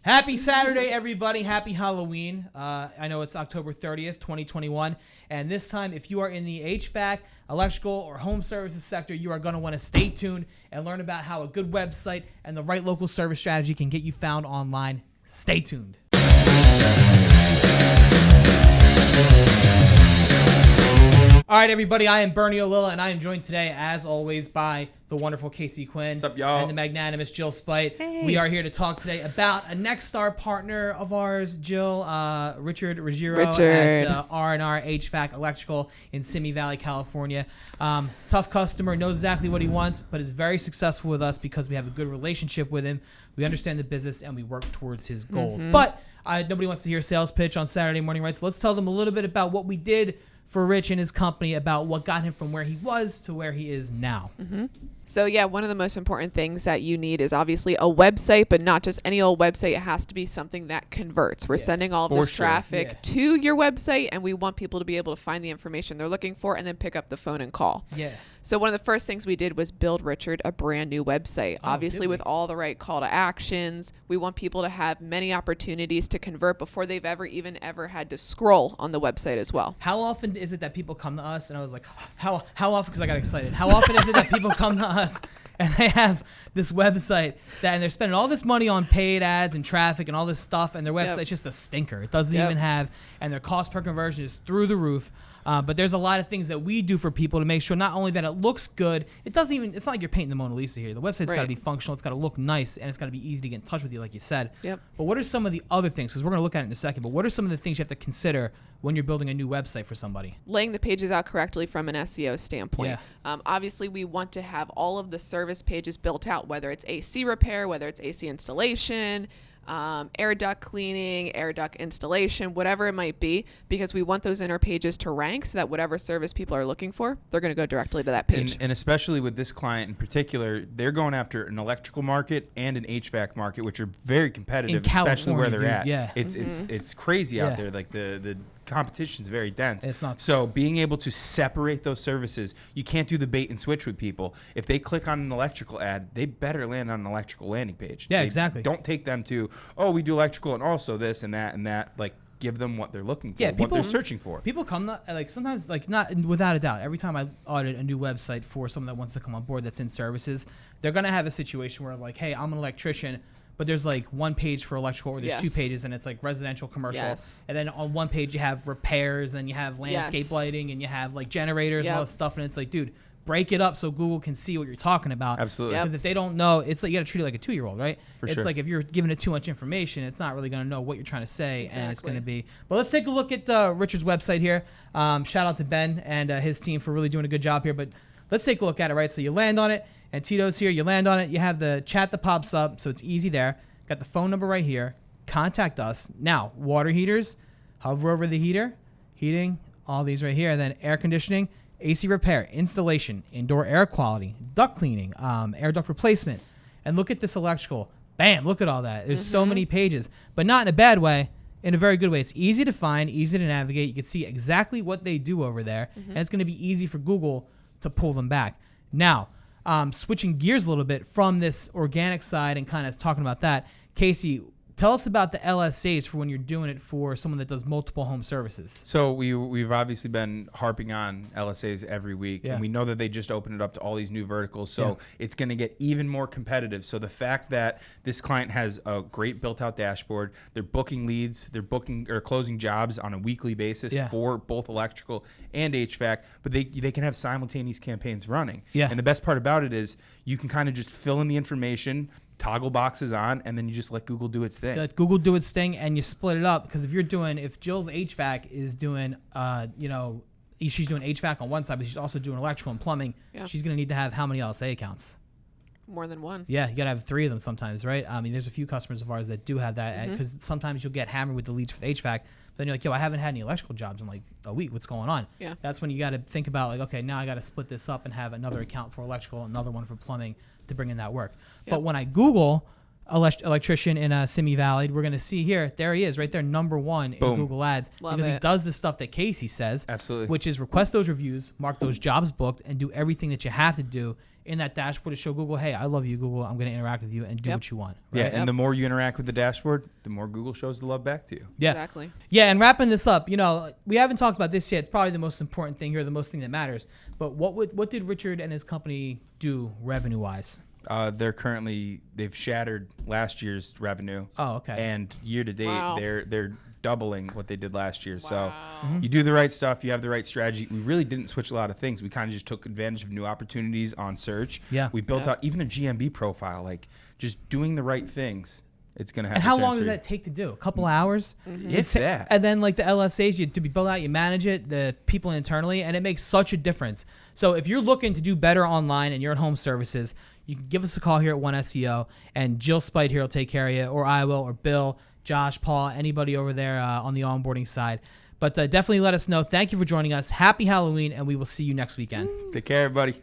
Happy Saturday, everybody. Happy Halloween. I know it's October 30th, 2021. And this time, if you are in the HVAC, electrical, or home services sector, you are going to want to stay tuned and learn about how a good website and the right local service strategy can get you found online. Stay tuned. All right, everybody, I am Bernie O'Lilla, and I am joined today, as always, by the wonderful Casey Quinn. What's up, y'all? And the magnanimous Jill Spite. Hey. We are here to talk today about a Nexstar partner of ours, Jill, Richard Ruggiero at R&R HVAC Electrical in Simi Valley, California. Tough customer, knows exactly what he wants, but is very successful with us because we have a good relationship with him. We understand the business, and we work towards his goals. But nobody wants to hear a sales pitch on Saturday morning, right? So let's tell them a little bit about what we did for Rich and his company, about what got him from where he was to where he is now. So yeah, one of the most important things that you need is obviously a website, but not just any old website. It has to be something that converts. We're sending all of this traffic to your website, and we want people to be able to find the information they're looking for and then pick up the phone and call. Yeah. So one of the first things we did was build Richard a brand new website, obviously with all the right call to actions. We want people to have many opportunities to convert before they've ever had to scroll on the website as well. How often is it that people come to us, and I was like, how often, because I got excited, how often is it that people come to us and they have this website and they're spending all this money on paid ads and traffic and all this stuff, and their website's just a stinker. It doesn't even have, and their cost per conversion is through the roof. But there's a lot of things that we do for people to make sure not only that it looks good, it's not like you're painting the Mona Lisa here. The website's got to be functional, it's got to look nice, and it's got to be easy to get in touch with you, like you said. But what are some of the other things, because we're going to look at it in a second, but what are some of the things you have to consider when you're building a new website for somebody? Laying the pages out correctly from an SEO standpoint. Obviously, we want to have all of the service pages built out, whether it's AC repair, whether it's AC installation, air duct cleaning, air duct installation, whatever it might be, because we want those inner pages to rank so that whatever service people are looking for, they're going to go directly to that page. And especially with this client in particular, they're going after an electrical market and an HVAC market, which are very competitive, especially where they're at. It's crazy out there. Like the competition is very dense. It's not so being able to separate those services, you can't do the bait and switch with people. If they click on an electrical ad, they better land on an electrical landing page. Exactly. Don't take them to, oh, we do electrical and also this and that and that. Like, give them what they're looking for, what they're searching for. People come, sometimes, not without a doubt, every time I audit a new website for someone that wants to come on board that's in services, they're going to have a situation where, like, hey, I'm an electrician, but there's like one page for electrical, or there's two pages, and it's like residential, commercial. And then on one page you have repairs, and then you have landscape lighting, and you have like generators and all this stuff. And it's like, dude, break it up so Google can see what you're talking about. Absolutely. Because if they don't know, it's like you got to treat it like a 2-year-old, right? For it's sure. like if you're giving it too much information, it's not really going to know what you're trying to say, and it's going to be. But let's take a look at Richard's website here. Shout out to Ben and his team for really doing a good job here. But let's take a look at it, right? So you land on it, and Tito's here. You land on it. You have the chat that pops up, so it's easy there. Got the phone number right here. Contact us. Now, water heaters, hover over the heater, heating, all these right here. And then air conditioning, AC repair, installation, indoor air quality, duct cleaning, air duct replacement. And look at this electrical. Bam, look at all that. There's so many pages, but not in a bad way, in a very good way. It's easy to find, easy to navigate. You can see exactly what they do over there, and it's going to be easy for Google to pull them back. Now, switching gears a little bit from this organic side and kind of talking about that, Casey, tell us about the LSAs for when you're doing it for someone that does multiple home services. So we've obviously been harping on LSAs every week, and we know that they just opened it up to all these new verticals, so it's going to get even more competitive. So the fact that this client has a great built-out dashboard, they're booking leads, they're booking or closing jobs on a weekly basis for both electrical and HVAC, but they can have simultaneous campaigns running. And the best part about it is you can kind of just fill in the information, toggle boxes on, and then you just let Google do its thing. Let Google do its thing, and you split it up, because if Jill's HVAC is doing, she's doing HVAC on one side, but she's also doing electrical and plumbing, she's going to need to have how many LSA accounts? More than one. Yeah, you got to have 3 of them sometimes, right? I mean, there's a few customers of ours that do have that, because sometimes you'll get hammered with the leads for the HVAC, but then you're like, yo, I haven't had any electrical jobs in like a week. What's going on? That's when you got to think about, like, okay, now I got to split this up and have another account for electrical, another one for plumbing to bring in that work. But when I Google electrician in Simi Valley. We're going to see here, there he is right there, number 1 in Boom. Google Ads. Love because it. he does the stuff that Casey says. Absolutely. Which is request those reviews, mark those jobs booked, and do everything that you have to do in that dashboard to show Google, hey, I love you, Google. I'm going to interact with you and do what you want. Right? Yeah, and the more you interact with the dashboard, the more Google shows the love back to you. Yeah. Exactly. Yeah, and wrapping this up, we haven't talked about this yet. It's probably the most important thing here, the most thing that matters. But what did Richard and his company do revenue-wise? They've shattered last year's revenue. Oh, okay. And year to date, Wow. they're doubling what they did last year. So Wow. you do the right stuff, you have the right strategy. We really didn't switch a lot of things. We kind of just took advantage of new opportunities on search. Yeah. We built out even their GMB profile, like just doing the right things. It's going to have. And how long does that take to do? A couple hours? It's that. And then like the LSAs, to be built out, you manage it, the people internally, and it makes such a difference. So if you're looking to do better online and you're at home services, you can give us a call here at One SEO, and Jill Spite here will take care of you, or I will, or Bill, Josh, Paul, anybody over there on the onboarding side. But definitely let us know. Thank you for joining us. Happy Halloween, and we will see you next weekend. Take care, everybody.